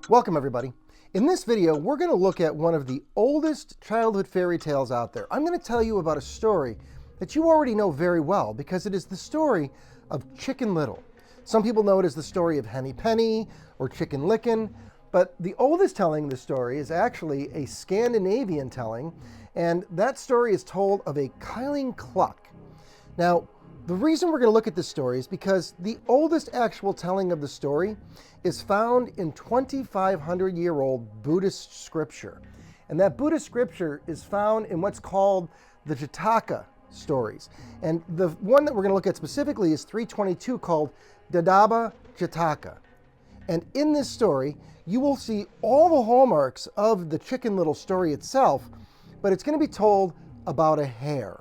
Welcome everybody. In this video, we're going to look at one of the oldest childhood fairy tales out there. I'm going to tell you about a story that you already know very well because it is the story of Chicken Little. Some people know it as the story of Henny Penny or Chicken Licken, but the oldest telling of the story is actually a Scandinavian telling, and that story is told of a Kyling Cluck. Now, the reason we're going to look at this story is because the oldest actual telling of the story is found in 2,500-year-old Buddhist scripture. And that Buddhist scripture is found in what's called the Jataka stories. And the one that we're going to look at specifically is 322, called Daddabha Jataka. And in this story, you will see all the hallmarks of the Chicken Little story itself, but it's going to be told about a hare.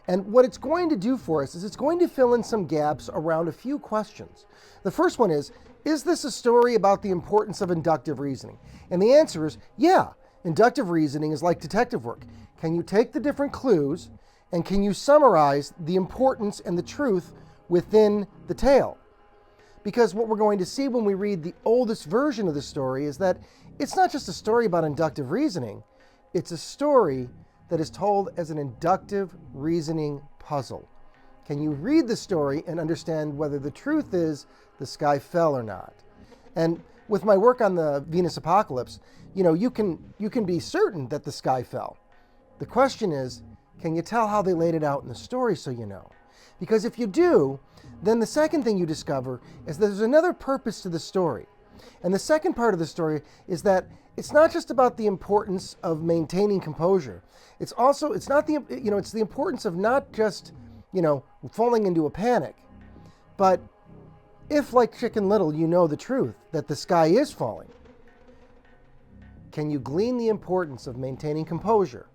And what it's going to do for us is it's going to fill in some gaps around a few questions. The first one is this a story about the importance of inductive reasoning? And the answer is, yeah, inductive reasoning is like detective work. Can you take the different clues and can you summarize the importance and the truth within the tale? Because what we're going to see when we read the oldest version of the story is that it's not just a story about inductive reasoning, it's a story that is told as an inductive reasoning puzzle. Can you read the story and understand whether the truth is the sky fell or not? And with my work on the Venus apocalypse, you can be certain that the sky fell. The question is, can you tell how they laid it out in the story so you know? Because if you do, then the second thing you discover is that there's another purpose to the story. And the second part of the story is that it's not just about the importance of maintaining composure. It's the importance of not just, falling into a panic, but if, like Chicken Little, you know the truth, that the sky is falling, can you glean the importance of maintaining composure?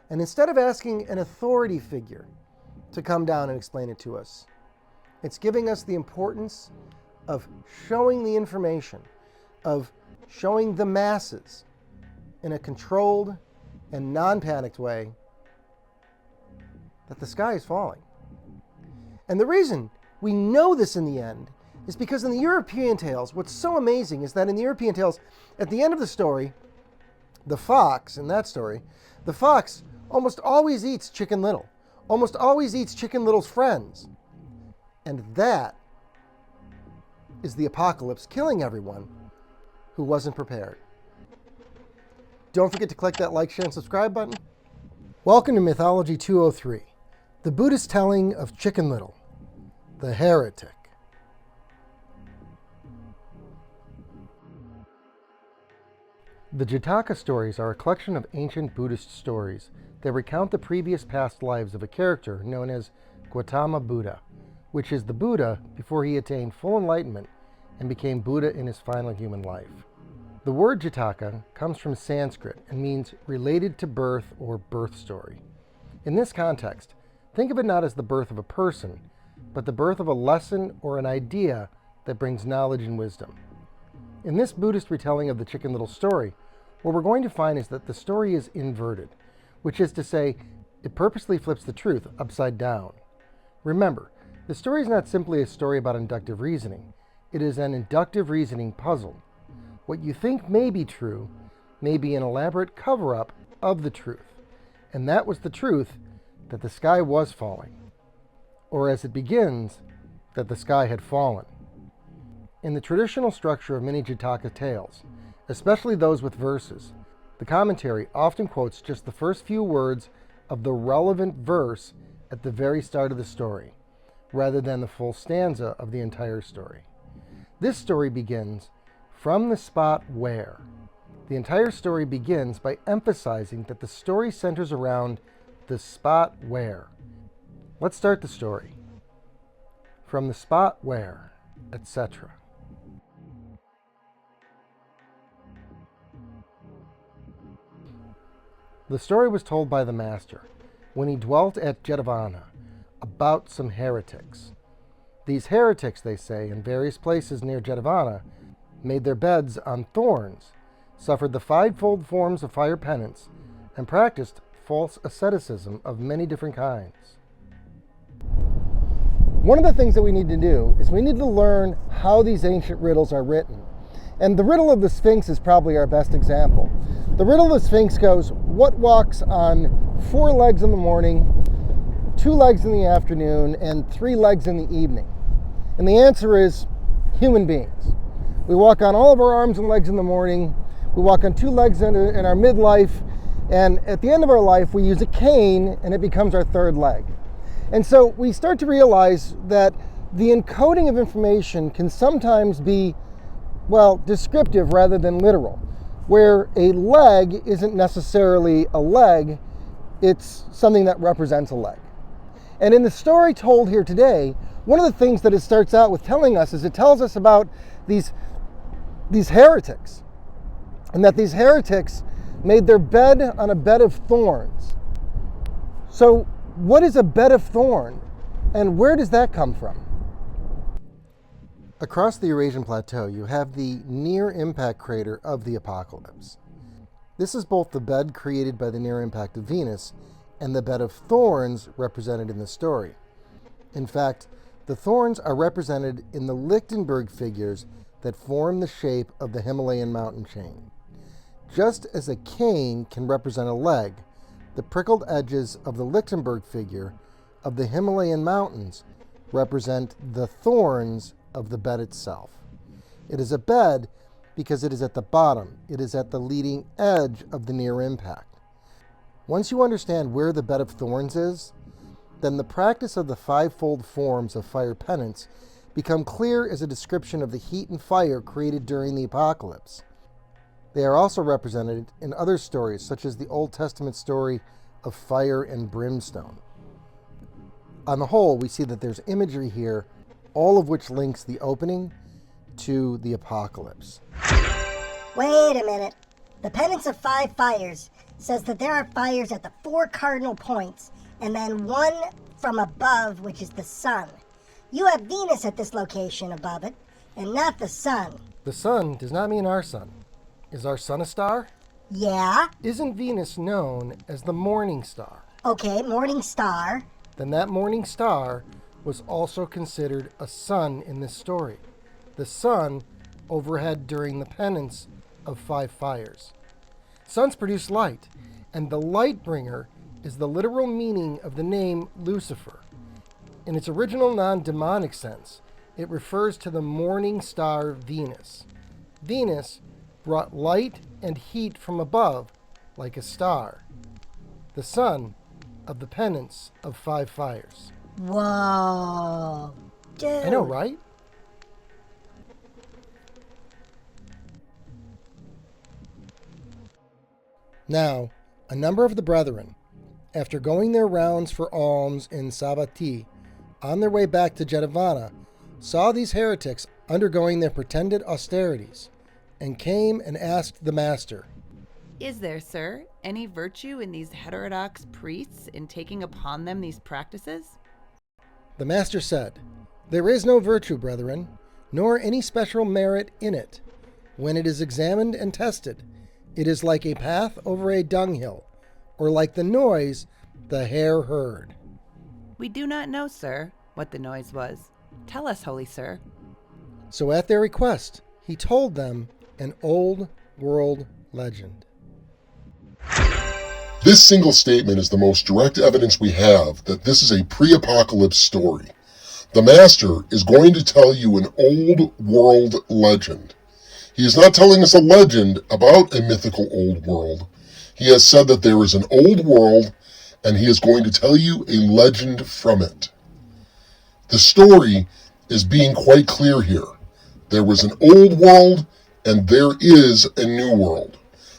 And instead of asking an authority figure to come down and explain it to us, it's giving us the importance of showing the information, of showing the masses in a controlled and non-panicked way that the sky is falling. And the reason we know this in the end is because in the European tales, what's so amazing is that in the European tales, at the end of the story, the fox almost always eats Chicken Little, almost always eats Chicken Little's friends. And that is the apocalypse killing everyone who wasn't prepared. Don't forget to click that like, share, and subscribe button. Welcome to Mythology 203, the Buddhist telling of Chicken Little, the Heretic. The Jataka stories are a collection of ancient Buddhist stories that recount the previous past lives of a character known as Gautama Buddha, which is the Buddha before he attained full enlightenment and became Buddha in his final human life. The word Jataka comes from Sanskrit and means related to birth or birth story. In this context, think of it not as the birth of a person, but the birth of a lesson or an idea that brings knowledge and wisdom. In this Buddhist retelling of the Chicken Little story, what we're going to find is that the story is inverted, which is to say, it purposely flips the truth upside down. Remember, the story is not simply a story about inductive reasoning. It is an inductive reasoning puzzle. What you think may be true may be an elaborate cover-up of the truth. And that was the truth, that the sky was falling. Or as it begins, that the sky had fallen. In the traditional structure of many Jataka tales, especially those with verses, the commentary often quotes just the first few words of the relevant verse at the very start of the story, rather than the full stanza of the entire story. This story begins from the spot where. The entire story begins by emphasizing that the story centers around the spot where. Let's start the story. From the spot where, etc. The story was told by the master when he dwelt at Daddabha about some heretics. These heretics, they say, in various places near Daddabha, made their beds on thorns, suffered the fivefold forms of fire penance, and practiced false asceticism of many different kinds. One of the things that we need to do is we need to learn how these ancient riddles are written And the riddle of the Sphinx is probably our best example. The riddle of the Sphinx goes, what walks on 4 legs in the morning, 2 legs in the afternoon, and 3 legs in the evening? And the answer is human beings. We walk on all of our arms and legs in the morning, we walk on 2 legs in our midlife, and at the end of our life we use a cane and it becomes our 3rd leg. And so we start to realize that the encoding of information can sometimes be, well, descriptive rather than literal, where a leg isn't necessarily a leg, it's something that represents a leg. And in the story told here today, one of the things that it starts out with telling us is it tells us about these heretics, and that these heretics made their bed on a bed of thorns. So what is a bed of thorn, and where does that come from? Across the Eurasian Plateau, you have the near-impact crater of the Apocalypse. This is both the bed created by the near impact of Venus and the bed of thorns represented in the story. In fact, the thorns are represented in the Lichtenberg figures that form the shape of the Himalayan mountain chain. Just as a cane can represent a leg, the prickled edges of the Lichtenberg figure of the Himalayan mountains represent the thorns of the bed itself. It is a bed because it is at the bottom. It is at the leading edge of the near impact. Once you understand where the bed of thorns is, then the practice of the 5-fold forms of fire penance become clear as a description of the heat and fire created during the apocalypse. They are also represented in other stories, such as the Old Testament story of fire and brimstone. On the whole, we see that there's imagery here, all of which links the opening to the apocalypse. Wait a minute. The Penance of 5 Fires says that there are fires at the 4 cardinal points, and then one from above, which is the sun. You have Venus at this location above it, and not the sun. The sun does not mean our sun. Is our sun a star? Yeah. Isn't Venus known as the morning star? Okay, morning star. Then that morning star was also considered a sun in this story. The sun overhead during the penance of 5 fires. Suns produce light, and the light bringer is the literal meaning of the name Lucifer. In its original non-demonic sense, it refers to the morning star Venus. Venus brought light and heat from above like a star. The sun of the penance of 5 fires. Whoa. Dude. I know, right? Now, a number of the brethren, after going their rounds for alms in Savatthi, on their way back to Jetavana, saw these heretics undergoing their pretended austerities, and came and asked the master, "Is there, sir, any virtue in these heterodox priests in taking upon them these practices?" The master said, "There is no virtue, brethren, nor any special merit in it. When it is examined and tested, it is like a path over a dunghill, or like the noise the hare heard." "We do not know, sir, what the noise was. Tell us, holy sir." So at their request, he told them an old world legend. This single statement is the most direct evidence we have that this is a pre-apocalypse story. The master is going to tell you an old world legend. He is not telling us a legend about a mythical old world. He has said that there is an old world, and he is going to tell you a legend from it. The story is being quite clear here. There was an old world, and there is a new world.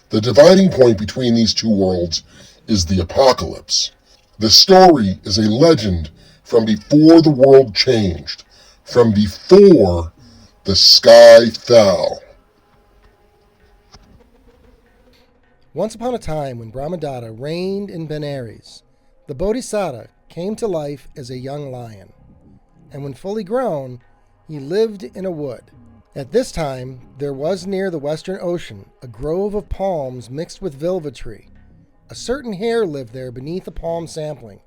The dividing point between these two worlds is the apocalypse. The story is a legend from before the world changed, from before the sky fell. Once upon a time, when Brahmadatta reigned in Benares, the Bodhisattva came to life as a young lion, and when fully grown, he lived in a wood. At this time, there was near the western ocean a grove of palms mixed with vilva tree. A certain hare lived there beneath a palm sapling,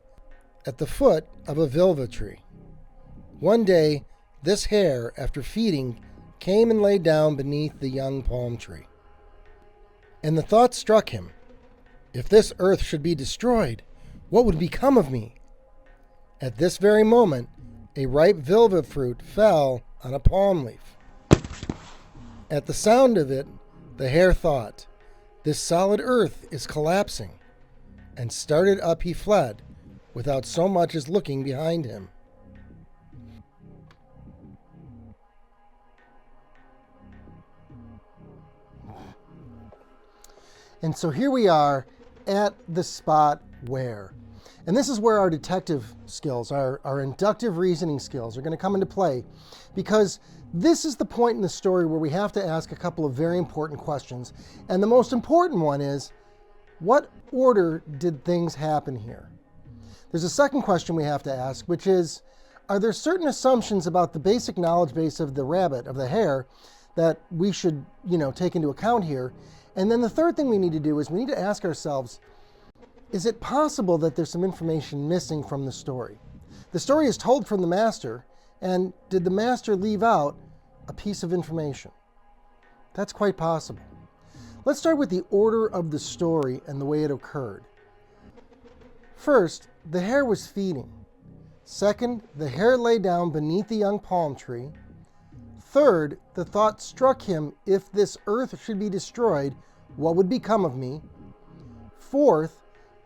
at the foot of a vilva tree. One day, this hare, after feeding, came and lay down beneath the young palm tree. And the thought struck him, if this earth should be destroyed, what would become of me? At this very moment, a ripe velvet fruit fell on a palm leaf. At the sound of it, the hare thought, this solid earth is collapsing, and started up he fled, without so much as looking behind him. And so here we are at the spot where. And this is where our detective skills, our inductive reasoning skills are going to come into play, because this is the point in the story where we have to ask a couple of very important questions. And the most important one is, what order did things happen here? There's a second question we have to ask, which is, are there certain assumptions about the basic knowledge base of the rabbit, of the hare, that we should, take into account here? And then the third thing we need to do is we need to ask ourselves, is it possible that there's some information missing from the story? The story is told from the master, and did the master leave out a piece of information? That's quite possible. Let's start with the order of the story and the way it occurred. First, the hare was feeding. Second, the hare lay down beneath the young palm tree. Third, the thought struck him, if this earth should be destroyed, what would become of me? Fourth,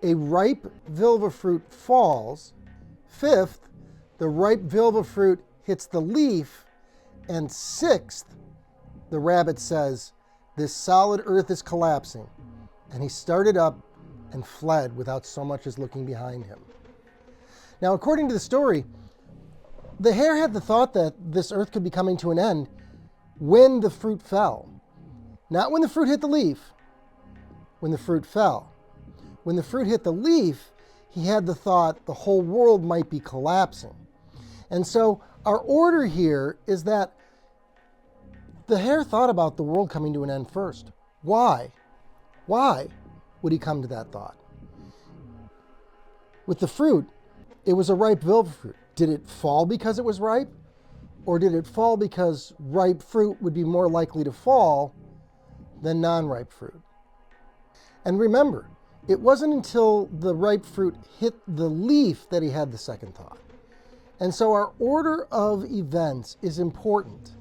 a ripe vilva fruit falls. Fifth, the ripe vilva fruit hits the leaf. And sixth, the rabbit says, this solid earth is collapsing. And he started up and fled without so much as looking behind him. Now, according to the story, the hare had the thought that this earth could be coming to an end when the fruit fell. Not when the fruit hit the leaf, when the fruit fell. When the fruit hit the leaf, he had the thought the whole world might be collapsing. And so our order here is that the hare thought about the world coming to an end first. Why? Why would he come to that thought? With the fruit, it was a ripe vilva fruit. Did it fall because it was ripe? Or did it fall because ripe fruit would be more likely to fall than non-ripe fruit? And remember, it wasn't until the ripe fruit hit the leaf that he had the second thought. And so our order of events is important.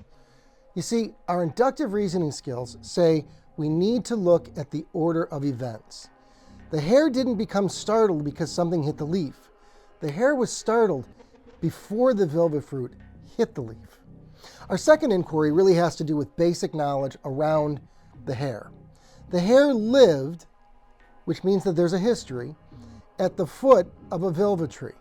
You see, our inductive reasoning skills say we need to look at the order of events. The hare didn't become startled because something hit the leaf. The hare was startled before the vilva fruit hit the leaf. Our second inquiry really has to do with basic knowledge around the hare. The hare lived, which means that there's a history, at the foot of a vilva tree.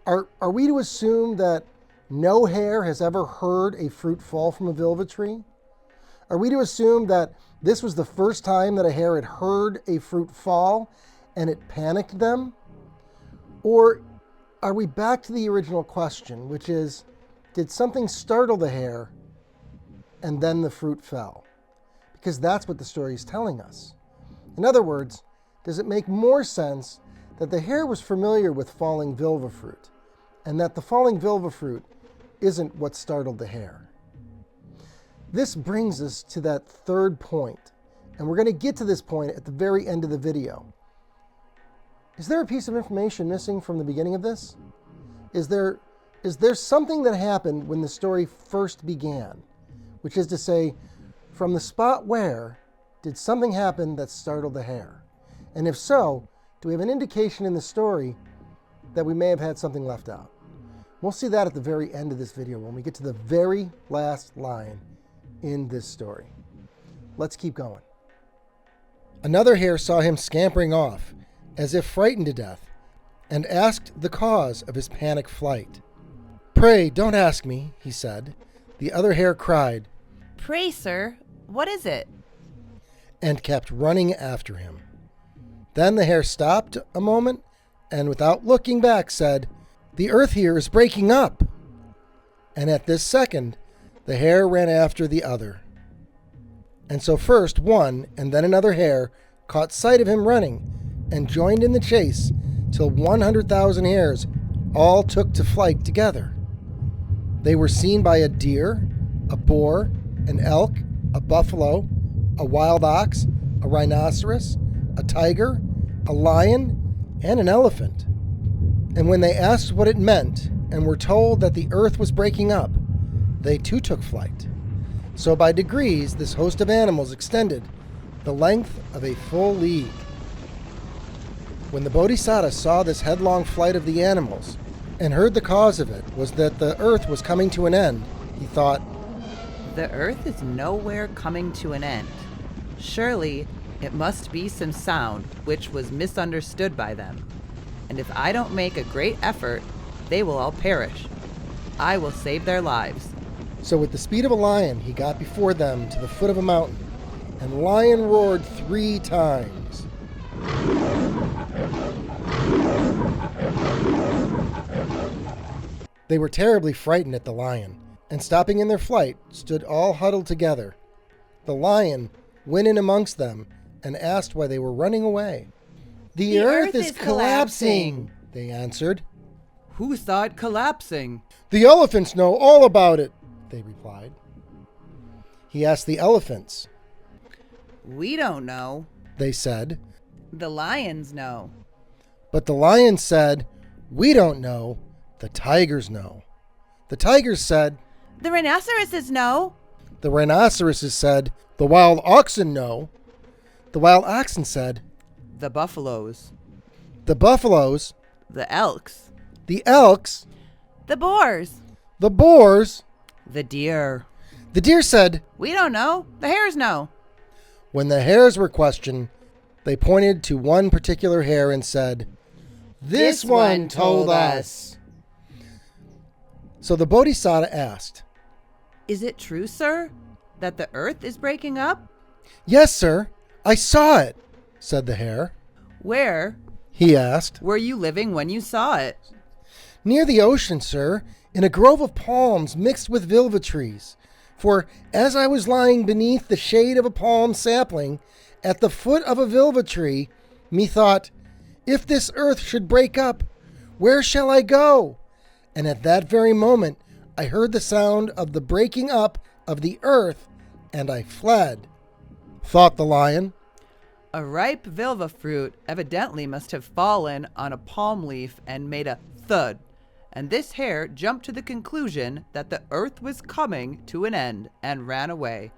Are we to assume that no hare has ever heard a fruit fall from a vilva tree? Are we to assume that this was the first time that a hare had heard a fruit fall and it panicked them? Or are we back to the original question, which is, did something startle the hare and then the fruit fell? Because that's what the story is telling us. In other words, does it make more sense that the hare was familiar with falling vilva fruit and that the falling vilva fruit isn't what startled the hare? This brings us to that third point, and we're going to get to this point at the very end of the video. Is there a piece of information missing from the beginning of this? Is there something that happened when the story first began? Which is to say, from the spot where did something happen that startled the hare? And if so, do we have an indication in the story that we may have had something left out? We'll see that at the very end of this video when we get to the very last line in this story. Let's keep going. Another hare saw him scampering off, as if frightened to death, and asked the cause of his panic flight. "Pray, don't ask me," he said. The other hare cried, Pray, sir, what is it? and kept running after him. Then the hare stopped a moment, and without looking back said, "The earth here is breaking up." And at this second, the hare ran after the other. And so first one and then another hare caught sight of him running and joined in the chase till 100,000 hares all took to flight together. They were seen by a deer, a boar, an elk, a buffalo, a wild ox, a rhinoceros, a tiger, a lion, and an elephant. And when they asked what it meant and were told that the earth was breaking up, they too took flight. So by degrees, this host of animals extended the length of a full league. When the Bodhisattva saw this headlong flight of the animals and heard the cause of it was that the earth was coming to an end, he thought, The earth is nowhere coming to an end. Surely it must be some sound which was misunderstood by them. And if I don't make a great effort, they will all perish. I will save their lives. So with the speed of a lion, he got before them to the foot of a mountain, and the lion roared 3 times. They were terribly frightened at the lion, and stopping in their flight, stood all huddled together. The lion went in amongst them and asked why they were running away. The earth is collapsing, they answered. Who saw it collapsing? The elephants know all about it, they replied. He asked the elephants. We don't know. They said. The lions know. But the lions said, We don't know. The tigers know. The tigers said. The rhinoceroses know. The rhinoceroses said, The wild oxen know. The wild oxen said. The buffaloes. The buffaloes. The elks. The elks. The boars. The boars. The deer. The deer said. We don't know. The hares know. When the hares were questioned, they pointed to one particular hare and said, This one told us. So the Bodhisattva asked, Is it true, sir, that the earth is breaking up? Yes, sir. I saw it, said the hare. Where He asked. were you living when you saw it? Near the ocean, sir, in a grove of palms mixed with vilva trees. For as I was lying beneath the shade of a palm sapling, at the foot of a vilva tree, methought, If this earth should break up, where shall I go? And at that very moment, I heard the sound of the breaking up of the earth, and I fled. Thought the lion. A ripe vilva fruit evidently must have fallen on a palm leaf and made a thud, and this hare jumped to the conclusion that the earth was coming to an end and ran away.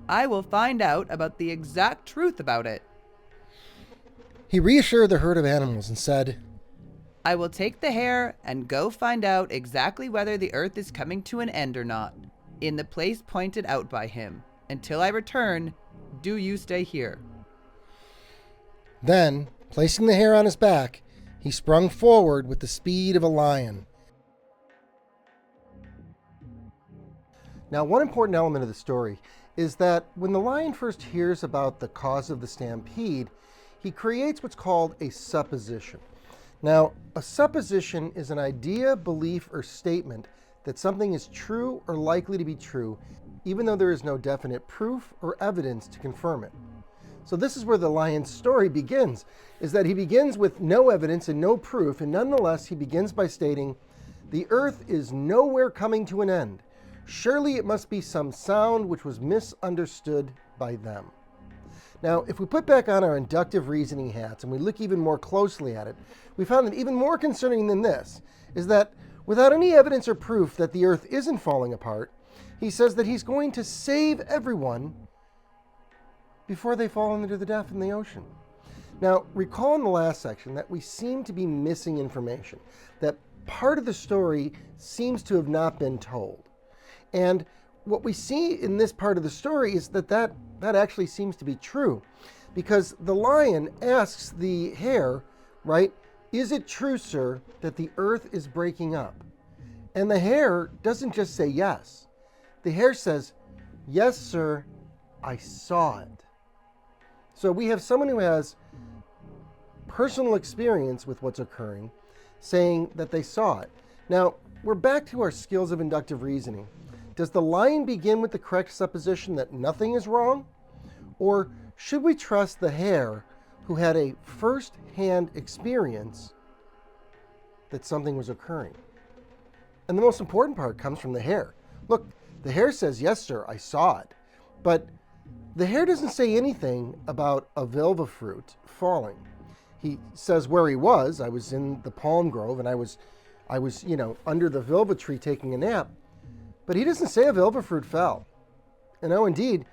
I will find out about the exact truth about it. He reassured the herd of animals and said, I will take the hare and go find out exactly whether the earth is coming to an end or not, in the place pointed out by him. Until I return, do you stay here. Then, placing the hare on his back, he sprung forward with the speed of a lion. Now, one important element of the story is that when the lion first hears about the cause of the stampede, he creates what's called a supposition. Now, a supposition is an idea, belief, or statement that something is true or likely to be true, even though there is no definite proof or evidence to confirm it. So this is where the lion's story begins, is that he begins with no evidence and no proof, and nonetheless he begins by stating, The earth is nowhere coming to an end. Surely it must be some sound which was misunderstood by them. Now, if we put back on our inductive reasoning hats and we look even more closely at it, we found that even more concerning than this is that without any evidence or proof that the earth isn't falling apart, he says that he's going to save everyone before they fall into the depth in the ocean. Now, recall in the last section that we seem to be missing information, that part of the story seems to have not been told. And what we see in this part of the story is that actually seems to be true, because the lion asks the hare, right, Is it true, sir, that the earth is breaking up? And the hare doesn't just say yes. The hare says, Yes, sir, I saw it. So we have someone who has personal experience with what's occurring, saying that they saw it. Now, we're back to our skills of inductive reasoning. Does the lion begin with the correct supposition that nothing is wrong? Or should we trust the hare who had a first-hand experience that something was occurring? And the most important part comes from the hare. Look, The hare says, yes, sir, I saw it. But the hare doesn't say anything about a vilva fruit falling. He says where he was. I was in the palm grove, and I was, under the vilva tree taking a nap. But he doesn't say a vilva fruit fell. Indeed,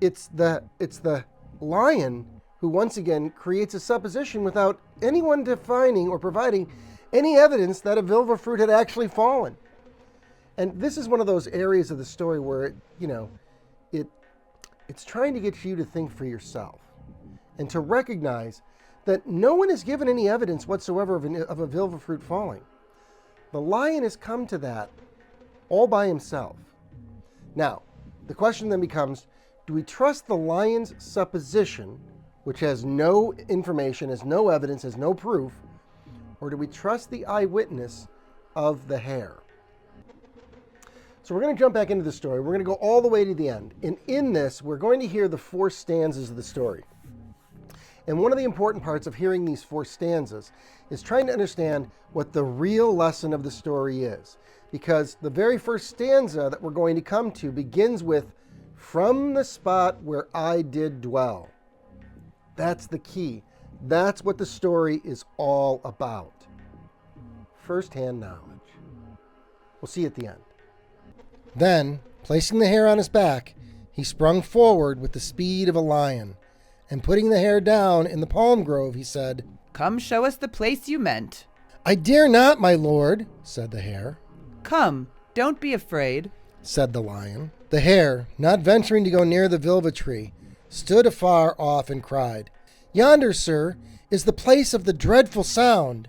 it's the lion who once again creates a supposition without anyone defining or providing any evidence that a vilva fruit had actually fallen. And this is one of those areas of the story where it's trying to get you to think for yourself and to recognize that no one has given any evidence whatsoever of a vilva fruit falling. The lion has come to that all by himself. Now, the question then becomes, do we trust the lion's supposition, which has no information, has no evidence, has no proof, or do we trust the eyewitness of the hare? So we're going to jump back into the story. We're going to go all the way to the end. And in this, we're going to hear the 4 stanzas of the story. And one of the important parts of hearing these 4 stanzas is trying to understand what the real lesson of the story is. Because the very first stanza that we're going to come to begins with, "From the spot where I did dwell." That's the key. That's what the story is all about. First-hand knowledge. We'll see you at the end. Then, placing the hare on his back, he sprung forward with the speed of a lion, and putting the hare down in the palm grove, he said, "Come show us the place you meant." "I dare not, my lord," said the hare. "Come, don't be afraid," said the lion. The hare, not venturing to go near the vilva tree, stood afar off and cried, "Yonder, sir, is the place of the dreadful sound."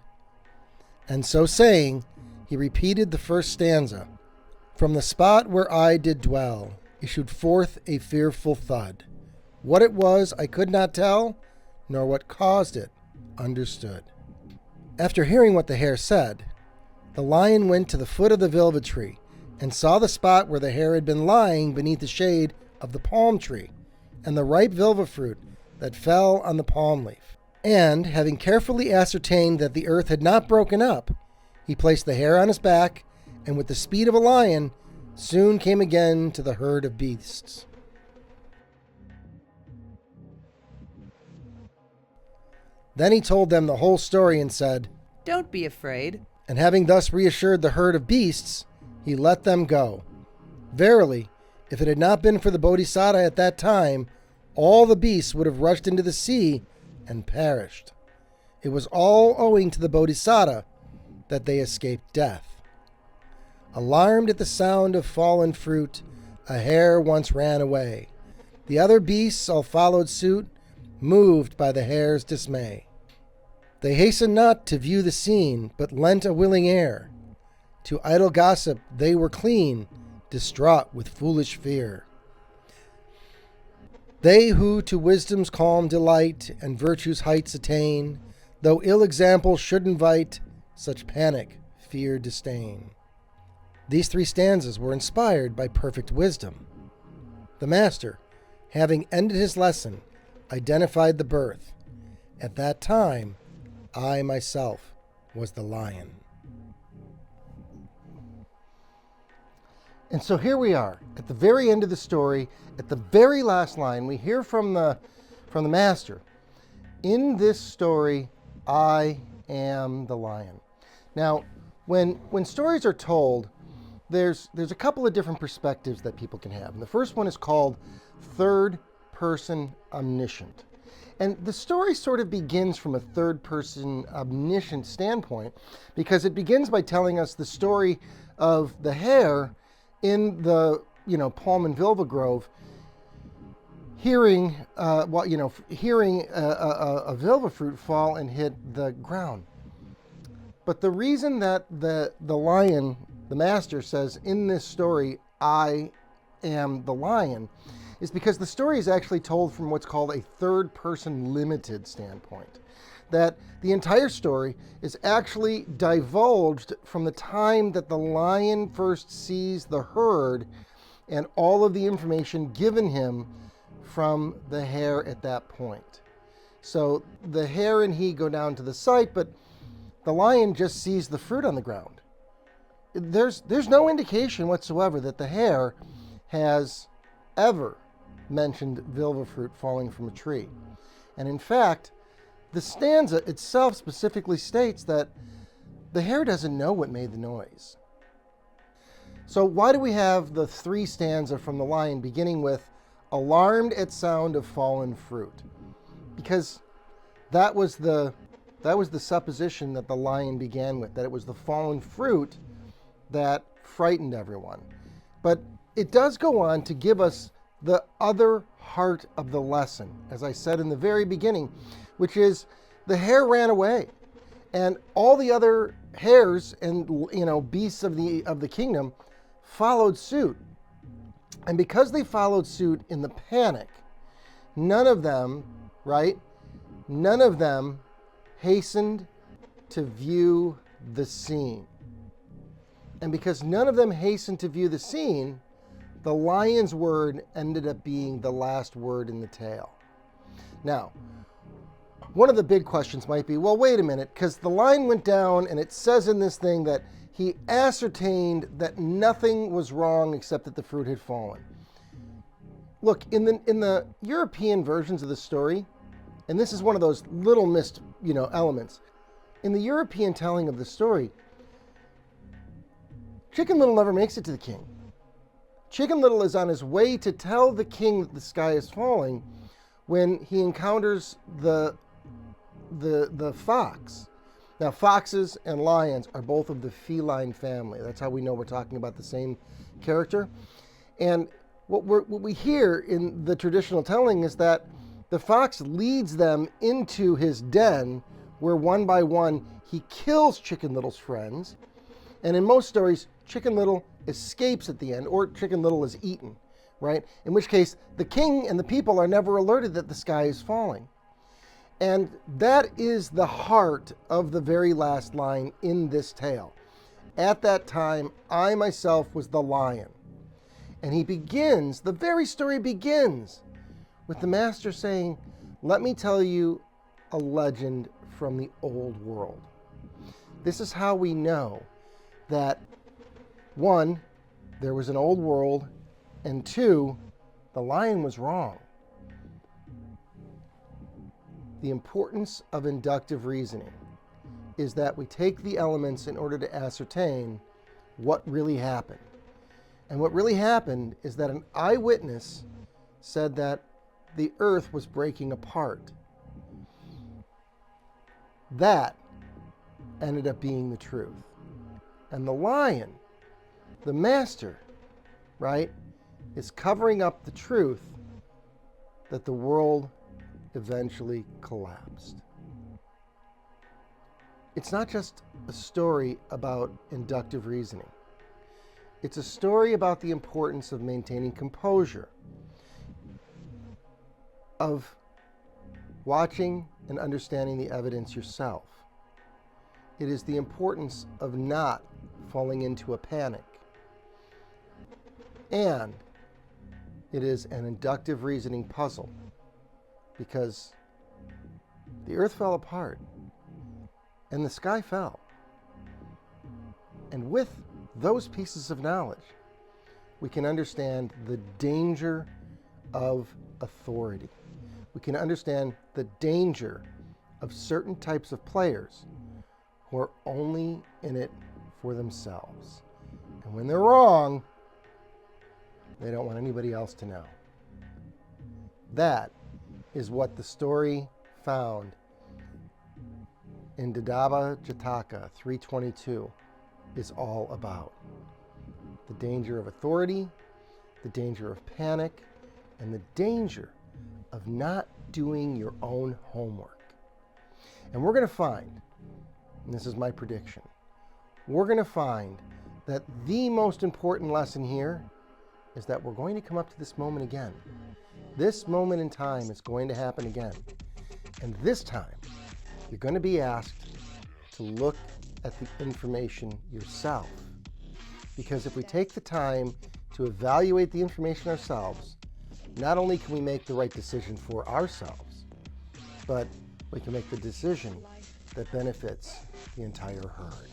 And so saying, he repeated the first stanza. "From the spot where I did dwell, issued forth a fearful thud. What it was I could not tell, nor what caused it understood." After hearing what the hare said, the lion went to the foot of the vilva tree and saw the spot where the hare had been lying beneath the shade of the palm tree and the ripe vilva fruit that fell on the palm leaf. And, having carefully ascertained that the earth had not broken up, he placed the hare on his back and with the speed of a lion soon came again to the herd of beasts. Then he told them the whole story and said, "Don't be afraid." And having thus reassured the herd of beasts, he let them go. Verily, if it had not been for the Bodhisattva at that time, all the beasts would have rushed into the sea and perished. It was all owing to the Bodhisattva that they escaped death. Alarmed at the sound of fallen fruit, a hare once ran away. The other beasts all followed suit, moved by the hare's dismay. They hastened not to view the scene, but lent a willing ear. To idle gossip they were clean, distraught with foolish fear. They who to wisdom's calm delight and virtue's heights attain, though ill example should invite, such panic, fear, disdain. These 3 stanzas were inspired by perfect wisdom. The master, having ended his lesson, identified the birth. At that time, I myself was the lion. And so here we are, at the very end of the story, at the very last line, we hear from the master. In this story, I am the lion. Now, when stories are told, there's a couple of different perspectives that people can have. And the first one is called third person omniscient. And the story sort of begins from a third person omniscient standpoint because it begins by telling us the story of the hare in the palm and vilva grove hearing a vilva fruit fall and hit the ground. But the reason that the lion, the master, says in this story, I am the lion, is because the story is actually told from what's called a third-person limited standpoint. That the entire story is actually divulged from the time that the lion first sees the herd and all of the information given him from the hare at that point. So the hare and he go down to the site, but the lion just sees the fruit on the ground. there's no indication whatsoever that the hare has ever mentioned vilva fruit falling from a tree. And in fact, the stanza itself specifically states that the hare doesn't know what made the noise. So why do we have the 3 stanza from the lion beginning with alarmed at sound of fallen fruit? Because that was the supposition that the lion began with, that it was the fallen fruit that frightened everyone. But it does go on to give us the other heart of the lesson, as I said in the very beginning, which is the hare ran away, and all the other hares and beasts of the kingdom followed suit. And because they followed suit in the panic, none of them hastened to view the scene. And because none of them hastened to view the scene, the lion's word ended up being the last word in the tale. Now, one of the big questions might be, well, wait a minute, because the lion went down and it says in this thing that he ascertained that nothing was wrong except that the fruit had fallen. Look, in the European versions of the story, and this is one of those little missed, elements. In the European telling of the story, Chicken Little never makes it to the king. Chicken Little is on his way to tell the king that the sky is falling when he encounters the fox. Now, foxes and lions are both of the feline family. That's how we know we're talking about the same character. And what we hear in the traditional telling is that the fox leads them into his den, where one by one he kills Chicken Little's friends. And in most stories, Chicken Little escapes at the end, or Chicken Little is eaten, right? In which case, the king and the people are never alerted that the sky is falling. And that is the heart of the very last line in this tale. At that time, I myself was the lion. And the very story begins with the master saying, let me tell you a legend from the old world. This is how we know that, 1, there was an old world, and 2, the lion was wrong. The importance of inductive reasoning is that we take the elements in order to ascertain what really happened. And what really happened is that an eyewitness said that the earth was breaking apart. That ended up being the truth. And the lion, the master, is covering up the truth that the world eventually collapsed. It's not just a story about inductive reasoning. It's a story about the importance of maintaining composure, of watching and understanding the evidence yourself. It is the importance of not falling into a panic. And it is an inductive reasoning puzzle, because the earth fell apart and the sky fell. And with those pieces of knowledge, we can understand the danger of authority. We can understand the danger of certain types of players who are only in it for themselves. And when they're wrong, they don't want anybody else to know. That is what the story found in Daddabha Jataka 322 is all about. The danger of authority, the danger of panic, and the danger of not doing your own homework. And we're going to find, and this is my prediction, we're going to find that the most important lesson here is that we're going to come up to this moment again. This moment in time is going to happen again. And this time, you're going to be asked to look at the information yourself. Because if we take the time to evaluate the information ourselves, not only can we make the right decision for ourselves, but we can make the decision that benefits the entire herd.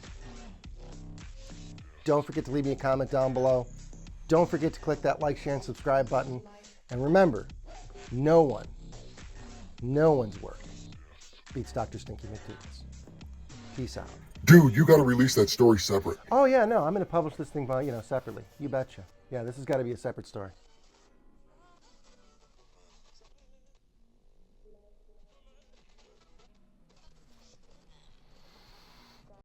Don't forget to leave me a comment down below. Don't forget to click that like, share, and subscribe button. And remember, no one's work beats Dr. Stinky McToots. Peace out. Dude, you gotta release that story separate. Oh yeah, no, I'm gonna publish this thing by, separately. You betcha. Yeah, this has got to be a separate story.